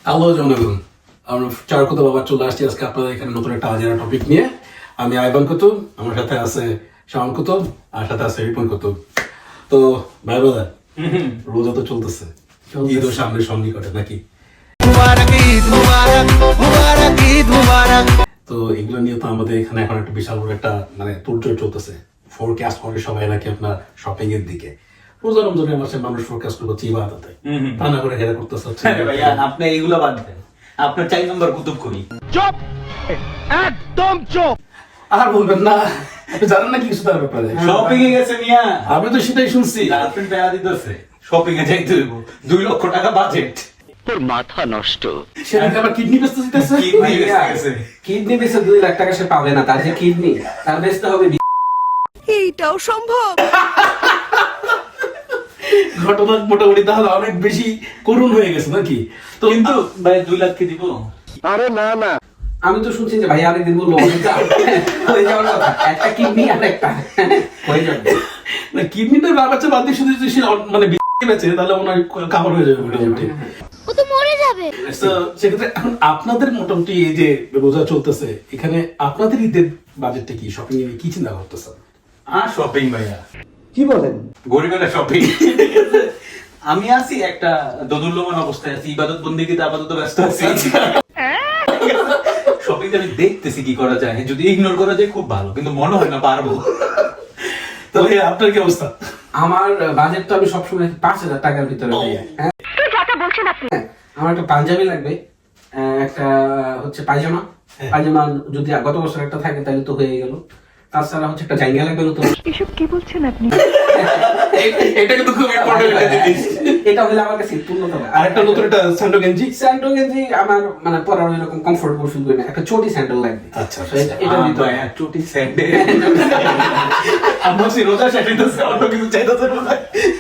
Hello জনগণ, আমরা চার কথা বাবা চলে আসছি আজকে আপনাদের এখানে নতুন একটা আজেরা টপিক নিয়ে। আমি আইবান কুতুব, আমার সাথে আছে শাওন কুতুব, আর সাথে আছে রিপন কুতুব। তো ভাই ব্রাদার, রোজা তো চলতেছে, ঈদ ও সামনে সন্নিকটে নাকি? তো এগুলো নিয়ে তো আমাদের এখানে এখন একটা বিশাল বড় একটা মানে তোড়জোড় চলতেছে। ফোরকাস্ট করে সবাই নাকি আপনার শপিং এর দিকে। রোজা রমজানের মাসে মানুষ ফোরকাস্ট করছে ইবাদতে, তা না করে হেরা করতেছে হচ্ছে। ভাইয়া আপনি এইগুলো বাদ দেন, আপনার 4 নম্বর কুতুব করি। চুপ, একদম চুপ। আর বলবেন না, আপনি জানেন না কি কিছু তার ব্যাপারে? শপিং এ গেছে মিয়া, আমি তো সেটাই শুনছি। গার্লফ্রেন্ড পেয়া দিতেছে, শপিং এ যাইতে হইব, 2 লক্ষ টাকা বাজেট। তোর মাথা নষ্ট। সেদিকে আবার কিডনি বেচতে দিতেছে। কিডনি বেঁচে গেছে। কিডনি বেচে 2 লাখ টাকা সে পাবে না, তার যে কিডনি তার বেচতে হবে। এইটাও সম্ভব? ঘটনা মোটামুটি তাহলে অনেক বেশি করুণ হয়ে গেছে নাকি? তো কিন্তু ভাই 2 লাখ কি দিব? আরে না না, আমি তো শুনছি যে ভাই আরেকদিন বললো হয়ে যাওয়ার কথা, একটা কিডনি আর একটা হয়ে যাবে। কিডনিটা বাচ্চা বাদ দিয়ে শুধু যদি সে মানে বেচে তাহলে মনে হয় কাভার হয়ে যাবে মোটামুটি। ও তো মরে যাবে। তো সেক্ষেত্রে এখন আপনাদের মোটামুটি এই যে রোজা চলতেছে, এখানে আপনাদের ঈদের বাজেটটা কি, শপিং এ কি চিন্তা করতেছেন? শপিং ভাইয়া, কি বলেন? গরিবের শপিং। আমি আছি একটা দোদুল্যমান অবস্থায় আছি, ইবাদত বন্দেগীতে আপাতত ব্যস্ত আছি। শপিং আমি দেখতেছি কি করা যায়, যদি ইগনোর করা যায় খুব ভালো, কিন্তু মনে হয় না পারবো। তাহলে আপনার কি অবস্থা? আমার বাজেট তো আমি সবসময় 5,000 টাকার ভিতরে পাই। হ্যাঁ, আমার একটা পাঞ্জাবি লাগবে, একটা হচ্ছে পায়জামা। পায়জামা যদি গত বছর একটা থাকে তাহলে তো হয়ে গেল। তাছাড়া হচ্ছে একটা জায়গা লাগবে নতুন। এসব কি বলছেন আপনি? এটা কিন্তু খুব ইম্পর্টেন্ট একটা জিনিস। এটা হলে আমার কাছে পূর্ণতা। আর একটা নতুন একটা স্যান্ডো গেঞ্জি। স্যান্ডো গেঞ্জি আমার মানে পরার এরকম কমফোর্টেবল ফিল করি না, একটা চটি স্যান্ডেল লাগবে। আচ্ছা, তো এটা ভিতরে চটি স্যান্ডেল। আমার সে রোজা শাড়িতেছে, অন্য কিছু চাইতেছে না।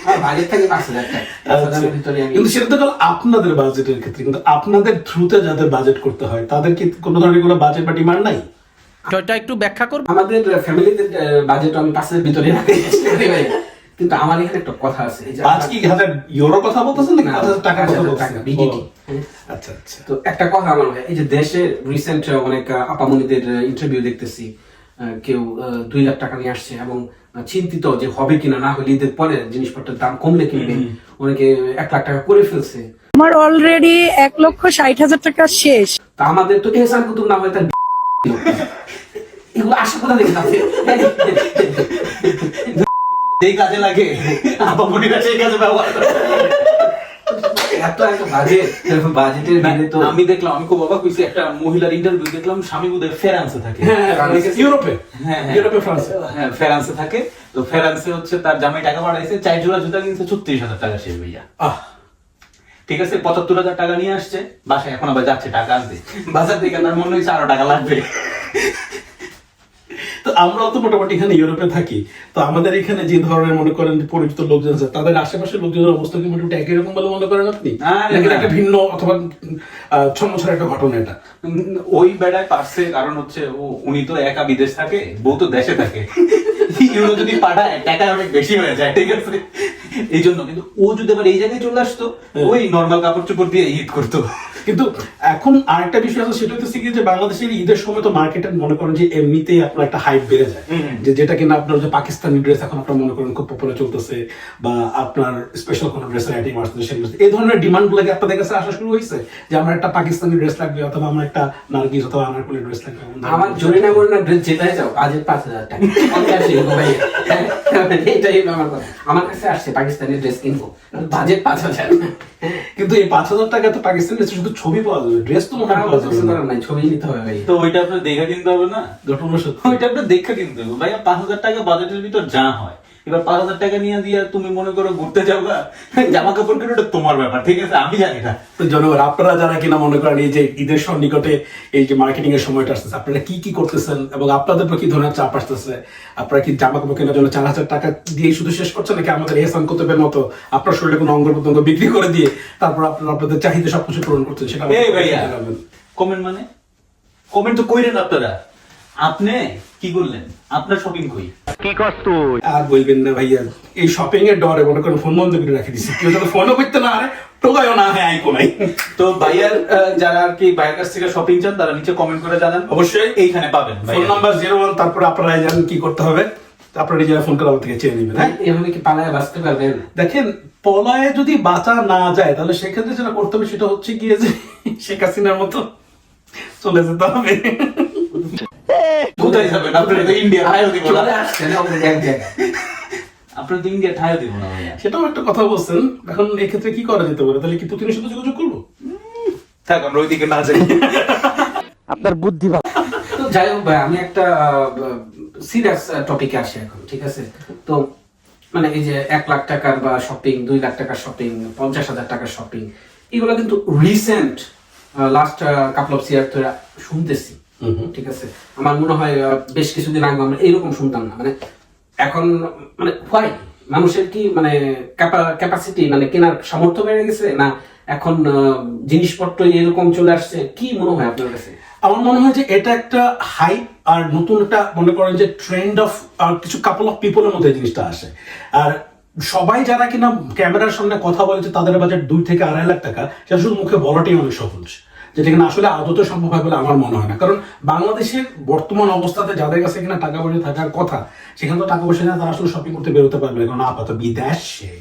আর বাজেট থাকে 5,000 টাকা। 5,000 এর ভিতরে আমি কিন্তু সেটা তো গেল আপনাদের বাজেটের ক্ষেত্রে, কিন্তু আপনাদের থ্রুতে যাদের বাজেট করতে হয় তাদের কি কোনো ধরনের কোনো বাজেট বা ডিমান্ড নাই? আমাদের ফ্যামিলিতে বাজেট আমি 5,000 এর ভিতরে রাখি। কিন্তু আমার এখানে একটা কথা আছে, এই যে 5,000 ইউরো কথা বলতেছেন নাকি 5,000 টাকার কথা 5,000 বলতেছেন? টাকা বিডিটি। আচ্ছা আচ্ছা। তো একটা কথা আমার ভাই, এই যে দেশে রিসেন্ট অনেক আপামনিদের ইন্টারভিউ দেখতেছি, কেউ 2 লাখ টাকা নিয়ে আসছে এবং চিন্তিত যে হবে কিনা, না হলে ঈদের পরে জিনিসপত্রের দাম কমলে কিনবে। অনেকে 1 লাখ টাকা করে ফেলছে। আমার অলরেডি 1,60,000 টাকা শেষ। তা আমাদের তো এহসান কুতুব না হয় তার এগুলো আশা কথা দেখে আছে। যেই কাজে লাগে আপামনিরা সেই কাজে ব্যবহার করে। এত একটা বাজেটের বাইরে তো আমি দেখলাম, আমি খুব অবাক হয়েছি, একটা মহিলার ইন্টারভিউ দেখলাম, স্বামী বোধহয় ফ্রান্সে থাকে। ইউরোপে, হ্যাঁ, হ্যাঁ। ইউরোপে ফ্রান্সে। হ্যাঁ, ফ্রান্সে থাকে। তো ফ্রান্সে হচ্ছে তার জামাই টাকা পাঠাইছে, 4 জোড়া জুতা কিনছে, 36,000 টাকা শেষ ভাইয়া। ঠিক আছে, 75,000 টাকা নিয়ে আসছে বাসায়, এখন আবার যাচ্ছে টাকা আসবে বাজার থেকে, তার মনে হয়েছে আরো টাকা লাগবে। তো আমরাও তো মোটামুটি এখানে ইউরোপে থাকি, তো আমাদের এখানে যে ধরনের মনে করেন পরিচিত লোকজন আছে, তাদের আশেপাশের লোকজনের অবস্থা কি মোটামুটি একই রকম বলে মনে করেন আপনি? নাকি একটা ভিন্ন অথবা ছন্নছাড়া একটা ঘটনা এটা? ওই বেড়ায় পারছে, কারণ হচ্ছে উনি তো একা বিদেশ থাকে, বউ তো দেশে থাকে। ইউরো যদি পাঠায় টাকা অনেক বেশি হয়ে যায়, ঠিক আছে, এই জন্য। কিন্তু ও যদি আবার এই জায়গায় চলে আসতো, ওই নর্মাল কাপড় চোপড় দিয়ে ঈদ করতো। কিন্তু এখন আরেকটা বিষয় আছে, সেটা হচ্ছে কি যে বাংলাদেশের ঈদের সময় তো মার্কেটে মনে করেন যে এমনিতেই আপনার একটা হাইপ বেড়ে যায়, যে যেটা কিনা আপনার যে পাকিস্তানি ড্রেস এখন আপনার মনে করেন খুব পপুলার চলতেছে, বা আপনার স্পেশাল কোনো ড্রেসের আইটেম আসছে, সেগুলো এই ধরনের ডিমান্ড গুলোকে আপনাদের কাছে আসা শুরু হয়েছে যে আমার একটা পাকিস্তানি ড্রেস লাগবে, অথবা আমার একটা নার্গিস অথবা আনারকলি ড্রেস লাগবে? আমার জরি না মরি না ড্রেস যেটাই যাও বাজেট 5,000 টাকা। এটাই আমার কথা। আমার কাছে আসছে পাকিস্তানি ড্রেস কিনবো, বাজেট 5,000। কিন্তু এই 5,000 টাকা তো পাকিস্তানি ড্রেস শুধু ছবি পাওয়া যাবে, ড্রেস তো মনে হয় পাওয়া যাবে না। নাই, ছবি নিতে হবে ভাই। তো ওইটা আপনার দেখা কিনতে হবে না, ঘটনা সত্যি। ওইটা আপনার দেখা কিনতে হবে ভাইয়া। 5,000 টাকা বাজেটের ভিতর যা হয়, এবার 5,000 টাকা নিয়ে দিয়ে তুমি মনে করো ঘুরতে যাওগা, জামা কাপড় কিনে, ওটা তোমার ব্যাপার, ঠিক আছে, আমি জানি না। তো জনগণ, আপনারা যারা কিনা মনে করেন এই যে ঈদের সন্নিকটে এই যে মার্কেটিং এর সময়টা আসতেছে, আপনারা কি কি করতেছেন এবং আপনাদের উপর কি ধরনের চাপ আসতেছে? আপনারা কি জামা কাপড় কেনার জন্য 4,000 টাকা দিয়ে শুধু শেষ করছেন, নাকি আমাদের এহসান কুতুবের মতো আপনার শরীরে কোনো অঙ্গ প্রত্যঙ্গ বিক্রি করে দিয়ে তারপর আপনারা আপনাদের চাহিদা সবকিছু পূরণ করছেন? সেটা এই ভাইয়া, কমেন্ট মানে কমেন্ট তো কইরেন আপনারা। আপনি কি করলেন? আপনার শপিং কই? কি কষ্ট তুই? আর বলবেন না ভাইয়া, এই শপিং এর ডরে মনে করেন ফোন বন্ধ করে রাখি দিচ্ছি, কেউ যাতে ফোনও করতে না আরে টোকায়ও না, হ্যাঁ আইকো নাই। তো ভাইয়ার যারা আর কি ভাইয়ের কাছ থেকে শপিং চান তারা নিচে কমেন্ট করে জানান, অবশ্যই এইখানে পাবেন। ফোন নাম্বার 01, তারপরে আপনারা জানেন কি করতে হবে, আপনারা নিজেরা ফোন করে আমার থেকে চেয়ে নেবেন। হ্যাঁ এভাবে কি পালায় বাঁচতে পারবেন? দেখেন, পলায়ে যদি বাঁচা না যায় তাহলে সেক্ষেত্রে যেটা করতে হবে সেটা হচ্ছে গিয়ে যে শেখ হাসিনার মতো চলে যেতে হবে। কোথায় যাবেন? আপনারা তো ইন্ডিয়া ঠাইও দিব না। চলে আসছে না ওদের এক জায়গায়। আপনারা তো ইন্ডিয়া ঠাইও দিব না ভাইয়া। সেটাও একটা কথা বলছেন। এখন এক্ষেত্রে কি করা যেতে পারে? তাহলে কি পুতিনের সাথে যোগাযোগ করবো? থাক, আমরা ওইদিকে না যাই। আপনার বুদ্ধি ভালো। তো যাই হোক ভাই, আমি একটা সিরিয়াস টপিকে আসি এখন, ঠিক আছে? তো মানে এই যে 1 লাখ টাকার বা শপিং, 2 লাখ টাকার শপিং, 50,000 টাকার শপিং, এগুলো কিন্তু রিসেন্ট লাস্ট কাপল অফ ইয়ার ধরে শুনতেছি, ঠিক আছে? আমার মনে হয় বেশ কিছুদিন আগে আমরা এইরকম শুনতাম না। মানে এখন মানে হয় মানুষের কি মানে ক্যাপাসিটি মানে কেনার সামর্থ্য বেড়ে গেছে, না এখন জিনিসপত্র এরকম চলে আসছে? কি মনে হয় আপনার কাছে? আমার মনে হয় যে এটা একটা হাইপ আর নতুন একটা মনে করেন যে ট্রেন্ড অফ কিছু কাপল অফ পিপলের মধ্যে এই জিনিসটা আসে। আর সবাই যারা কিনা ক্যামেরার সামনে কথা বলে যে তাদের বাজেট 2 থেকে 2.5 লাখ টাকা, সেটা শুধু মুখে বলাটাই অনেক সহজ, যেটা কিনা আসলে আদতে সম্ভব হয় বলে আমার মনে হয় না। কারণ বাংলাদেশের বর্তমান অবস্থাতে যাদের কাছে কিনা টাকা পয়সা থাকার কথা, সেখানে তো টাকা পয়সা না, তারা আসলে শপিং করতে বেরোতে পারবে না, কারণ আপাতত বিদেশে।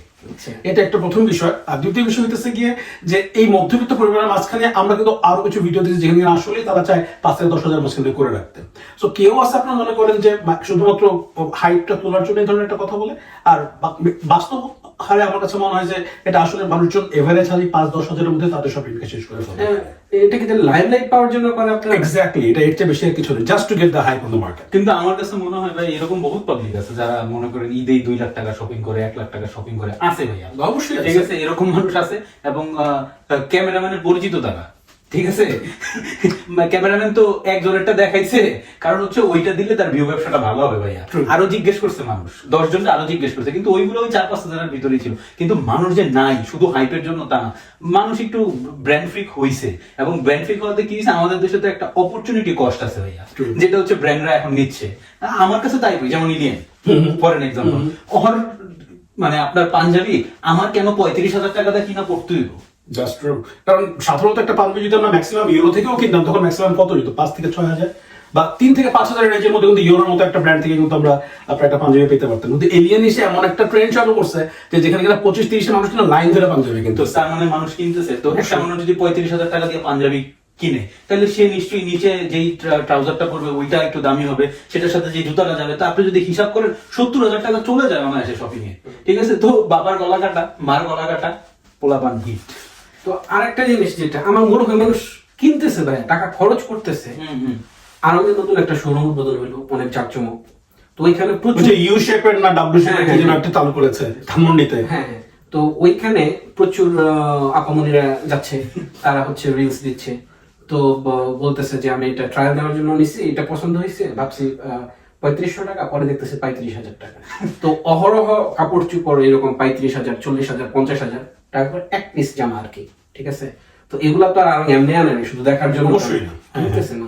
এটা একটা প্রথম বিষয়। আর দ্বিতীয় বিষয় হইতেছে গিয়ে যে এই মধ্যবিত্ত পরিবারের মাঝখানে আমরা কিন্তু আরো কিছু ভিডিও দিচ্ছি যেখানে আসলে তারা চায় 5 থেকে 10,000 মাঝখানে করে রাখতে। সো কেউ আছে আপনারা মনে করেন যে শুধুমাত্র হাইটটা তোলার জন্য এই ধরনের একটা কথা বলে, আর বাস্তব হারে আমার কাছে মনে হয় যে এটা আসলে মানুষজন এভারেজ হারি 5-10 হাজারের মধ্যে তাদের শপিংকে শেষ করে ফেলে। এটা কি লাইমলাইট পাওয়ার জন্য করে আপনারা? এক্স্যাক্টলি, এটা এর চেয়ে বেশি আর কিছু না, just to get the hype on the market. কিন্তু আমার কাছে মনে হয় ভাই এরকম বহুত পাবলিক আছে যারা মনে করেন ঈদেই 2 লাখ টাকা শপিং করে, 1 লাখ টাকা শপিং করে, আছে ভাইয়া। অবশ্যই ঠিক আছে, এরকম মানুষ আছে। এবং ক্যামেরাম্যানের পরিচিত তারা, ঠিক আছে? ক্যামেরাম্যান তো একজনেরটা দেখাইছে, কারণ হচ্ছে ওইটা দিলে তার ভিউ ব্যবসাটা ভালো হবে ভাইয়া। আরো জিজ্ঞেস করছে মানুষ, 10 জনটা আরো জিজ্ঞেস করছে, কিন্তু ওইগুলো ওই 4-5 হাজারের ভিতরেই ছিল। কিন্তু মানুষ যে নাই শুধু হাইপের জন্য তা না, মানুষ একটু ব্র্যান্ড ফ্রিক হইছে। এবং ব্র্যান্ড ফ্রিক হওয়াতে কি হয়েছে, আমাদের দেশে তো একটা অপরচুনিটি কস্ট আছে ভাইয়া, যেটা হচ্ছে ব্র্যান্ডরা এখন নিচ্ছে। আমার কাছে তাই ভাই, যেমন ইলিয়ান ফর এক্সাম্পল, ওর মানে আপনার পাঞ্জাবি আমার কেন 35,000 টাকা দিয়ে কিনা পড়তে হইব? Just true. কারণ সাধারণত একটা পাঞ্জাবি যদি আমরা ম্যাক্সিমাম ইউরো থেকেও কিনতাম, তখন ম্যাক্সিমাম কত হতো? 5 থেকে 6,000 বা 3 থেকে 5,000 রেঞ্জের মধ্যে কিন্তু ইউরোর মতো একটা ব্র্যান্ড থেকে কিন্তু আমরা আপনার একটা পাঞ্জাবি পেতে পারতাম। কিন্তু এলিয়ান এসে এমন একটা ট্রেন্ড চালু করছে যে যেখানে কিনা 25-30 মানুষ কিনা লাইন ধরে পাঞ্জাবি কিন্তু। তো তার মানে মানুষ কিনতেছে। তো একটা মানুষ যদি 35,000 টাকা দিয়ে পাঞ্জাবি কিনে, তাহলে সে নিশ্চয়ই নিচে যেই ট্রাউজারটা পরবে ওইটা একটু দামি হবে, সেটার সাথে যে জুতাটা যাবে, তা আপনি যদি হিসাব করেন 70,000 টাকা চলে যায় অনায়াসে শপিং এ, ঠিক আছে? তো বাবার গলা কাটা, মার গলা কাটা, পোলাপান হিট। তো আরেকটা জিনিস যেটা আমার মনে হয় মানুষ কিনতেছে ভাই, টাকা খরচ করতেছে। আরঙে নতুন একটা শোরুম উদ্বোধন হলো, অনেক জাঁকজমক। তো ওইখানে প্রচুর ইউ শেপের না ডাব্লিউ শেপের কি যেন একটা চালু করেছে ধানমন্ডিতে। হ্যাঁ, তো ওইখানে প্রচুর আপামনিরা যাচ্ছে, তারা হচ্ছে রিলস দিচ্ছে। তো বলতেছে যে আমি এটা ট্রায়াল দেওয়ার জন্য নিছি, এটা পছন্দ হয়েছে, ভাবছি 3500 টাকা, পরে দেখতেছে 35,000 টাকা। তো অহরহ কাপড় চুপড় এরকম 35,000, 40,000, 50,000 টাকা করে এক পিস জামা আর কি, ঠিক আছে? তো এগুলা তো আর এমনি আনে না, শুধু দেখার জন্য। অবশ্যই না। কিনতেছে না।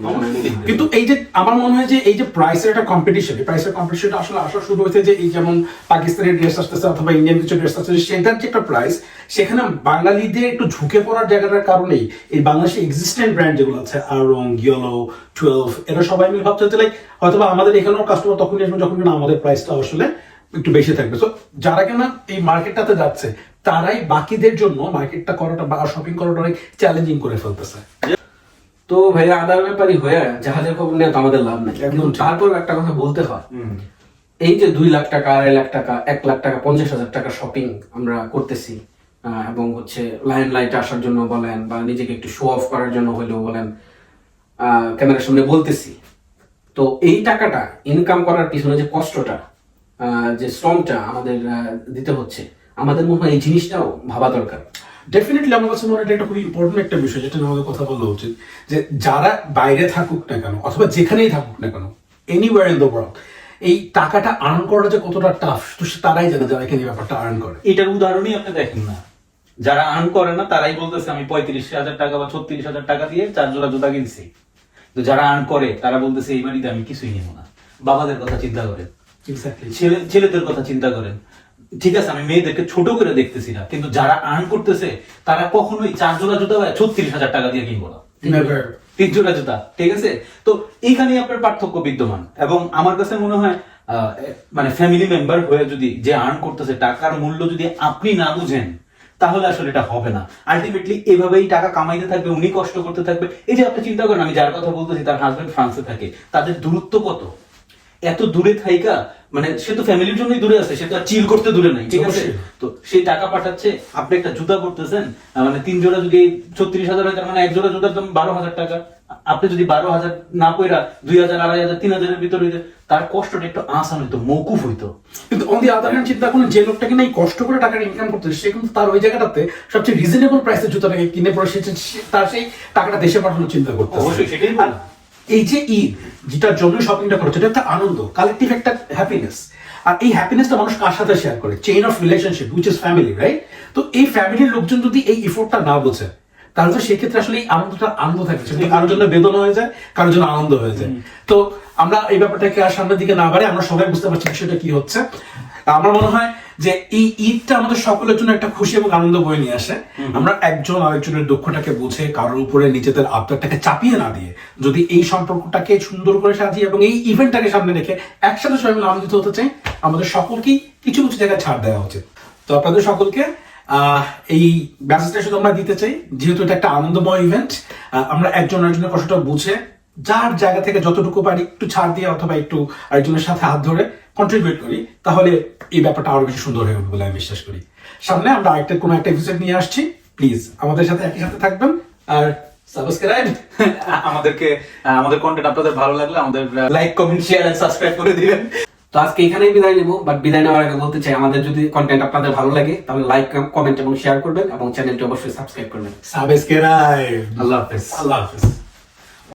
কিন্তু এই যে আমার মনে হয় যে এই যে প্রাইসের একটা কম্পিটিশন, এই প্রাইসের কম্পিটিশনটা আসলে আসা শুরু হয়েছে যে এই যেমন পাকিস্তানি ড্রেস আসতেছে অথবা ইন্ডিয়ান কিছু ড্রেস আসতেছে, সেটার যে একটা প্রাইস, সেখানে বাঙালিদের একটু ঝুঁকে পড়ার জায়গাটার কারণেই এই বাংলাদেশে এক্সিস্টেন্ট ব্র্যান্ড যেগুলো আছে, আরং, ইয়েলো, 12, এরা সবাই মিলে ভাবছে যে লাইক হয়তোবা আমাদের এখানেও কাস্টমার তখনই আসবে যখন কিনা আমাদের প্রাইসটা আসলে একটু বেশি থাকবে। সো যারা কিনা এই মার্কেটটাতে যাচ্ছে তারাই বাকিদের জন্য মার্কেটটা করাটা বা শপিং করাটা অনেক চ্যালেঞ্জিং করে ফেলতেছে। তো ভাইয়া আদার ব্যাপারই হয়ে জাহাজের খবর নিয়ে তো আমাদের লাভ নাই। একদম ঠিক। তারপর একটা কথা বলতে হয়, এই যে 2 লাখ টাকা, 2.5 লাখ টাকা, 1 লাখ টাকা, 50,000 টাকা শপিং আমরা করতেছি, এবং হচ্ছে লাইন লাইট আসার জন্য বলেন বা নিজেকে একটু শো অফ করার জন্য হলেও বলেন, ক্যামেরার সামনে বলতেছি। তো এই টাকাটা ইনকাম করার পিছনে যে কষ্টটা, যে শ্রমটা আমাদের দিতে হচ্ছে, আমাদের মনে হয় এই জিনিসটাও ভাবা দরকার। ডেফিনেটলি আমার কাছে মনে হয় এটা একটা খুবই ইম্পর্টেন্ট একটা বিষয়, যেটা নিয়ে আমাদের কথা বলা উচিত, যে যারা বাইরে থাকুক না কেন অথবা যেখানেই থাকুক না কেন, এনিওয়্যার ইন দ্য ওয়ার্ল্ড, এই টাকাটা আর্ন করাটা যে কতটা টাফ তো তারাই জানে যারা এখানে ব্যাপারটা আর্ন করে। এটার উদাহরণই আপনি দেখেন না, যারা আর্ন করে না তারাই বলতেছে আমি 35,000 টাকা বা 36,000 টাকা দিয়ে 4 জোড়া জুতা কিনছি। তো যারা আর্ন করে তারা বলতেছে এই বাড়িতে আমি কিছুই নেবো না। বাবাদের কথা চিন্তা করেন, এক্স্যাক্টলি। ছেলেদের কথা চিন্তা করেন। ঠিক আছে, আমি মেয়েদেরকে ছোট করে দেখতেছি না, কিন্তু যারা আর্ন করতেছে তারা কখনোই 4 জোড়া জুতা বা 36,000 টাকা দিয়ে কিনবো না, নেভার। 3 জোড়া জুতা। ঠিক আছে, তো এইখানেই আপনার পার্থক্য বিদ্যমান। এবং আমার কাছে মনে হয় মানে ফ্যামিলি মেম্বার হয়ে যদি যে আর্ন করতেছে টাকার মূল্য যদি আপনি না বুঝেন তাহলে আসলে এটা হবে না। আলটিমেটলি এভাবেই টাকা কামাইতে থাকবে, উনি কষ্ট করতে থাকবে। এই যে আপনি চিন্তা করেন, আমি যার কথা বলতেছি তার হাজবেন্ড ফ্রান্সে থাকে, তাদের দূরত্ব কত, এত দূরে থাইকা মানে সে তো ফ্যামিলির জন্যই দূরে আছে, সে তো আর চিল করতে দূরে নাই। ঠিক আছে, তো সেই টাকা পাঠাচ্ছে, আপনি একটা জুতা পড়তেছেন, মানে 3 জোড়া যদি 36,000 হয়, তার মানে এক জোড়া জুতার দাম 12,000 টাকা। আপনি যদি 12,000 না পয়রা 2,000, 2,500, 3,000 এর ভিতরে হইতে, তার কষ্টটা একটু আসান হইতো, মৌকুফ হইতো। কিন্তু অন দি আদার হ্যান্ড চিন্তা করুন, যে লোকটা কিনা এই কষ্ট করে টাকা ইনকাম করতেছে, সে কিন্তু তার ওই জায়গাটাতে সবচেয়ে রিজনেবল প্রাইসে জুতাটাকে কিনে পরে তার সেই টাকাটা দেশে পাঠানোর চিন্তা করতে অবশ্যই সেটাই বললাম। এই যে ঈদ যেটার জন্য শপিংটা করছে, এটা একটা আনন্দ, কালেকটিভ একটা হ্যাপিনেস। আর এই হ্যাপিনেসটা মানুষ কার সাথে শেয়ার করে? Chain of relationship which is family, right? তো এই ফ্যামিলির লোকজন যদি এই এফোর্টটা না বোঝে, তাহলে তো সেক্ষেত্রে আসলে এই আনন্দটা আনন্দ থাকে, সেটা কারোর জন্য বেদনা হয়ে যায়, কারোর জন্য আনন্দ হয়ে যায়। তো আমরা এই ব্যাপারটাকে আর সামনের দিকে না বাড়ে, আমরা সবাই বুঝতে পারছি বিষয়টা কি হচ্ছে। আমার মনে হয় যে এই ঈদটা আমাদের সকলের জন্য একটা খুশি এবং আনন্দ বয়ে নিয়ে আসে। আমরা একজন আরেকজনের দুঃখটাকে বুঝে কারোর উপরে নিজেদের আবদারটাকে চাপিয়ে না দিয়ে যদি এই সম্পর্কটাকে সুন্দর করে সাজিয়ে এবং এই ইভেন্টটাকে সামনে রেখে একসাথে সবাই মিলে আনন্দিত হতে চাই, আমাদের সকলকেই কিছু কিছু জায়গায় ছাড় দেওয়া উচিত। তো আপনাদের সকলকে এই মেসেজটা শুধু আমরা দিতে চাই, যেহেতু এটা একটা আনন্দময় ইভেন্ট, আমরা একজন আরেকজনের কষ্টটা বুঝে যার জায়গা থেকে যতটুকু পারি একটু ছাড় দিয়ে অথবা একটু আরেকজনের সাথে হাত ধরে কন্ট্রিবিউট করি, তাহলে এই ব্যাপারটা আরো বেশি সুন্দর হয়ে উঠবে বলে আমি বিশ্বাস করি। সামনে আমরা আরেকটা কোনো একটা এপিসোড নিয়ে আসছি, প্লিজ আমাদের সাথে একই সাথে থাকবেন আর সাবস্ক্রাইব। আমাদের কন্টেন্ট আপনাদের ভালো লাগলে আমাদের like, comment, share and subscribe করে দিবেন। তো আজকে এখানেই বিদায় নেবো, বাট বিদায় নেওয়ার আগে বলতে চাই, আমাদের যদি কন্টেন্ট আপনাদের ভালো লাগে তাহলে লাইক, কমেন্ট এবং শেয়ার করবেন এবং চ্যানেলটি অবশ্যই সাবস্ক্রাইব করবেন। সাবস্ক্রাইব। আল্লাহ হাফেজ। আল্লাহ হাফেজ।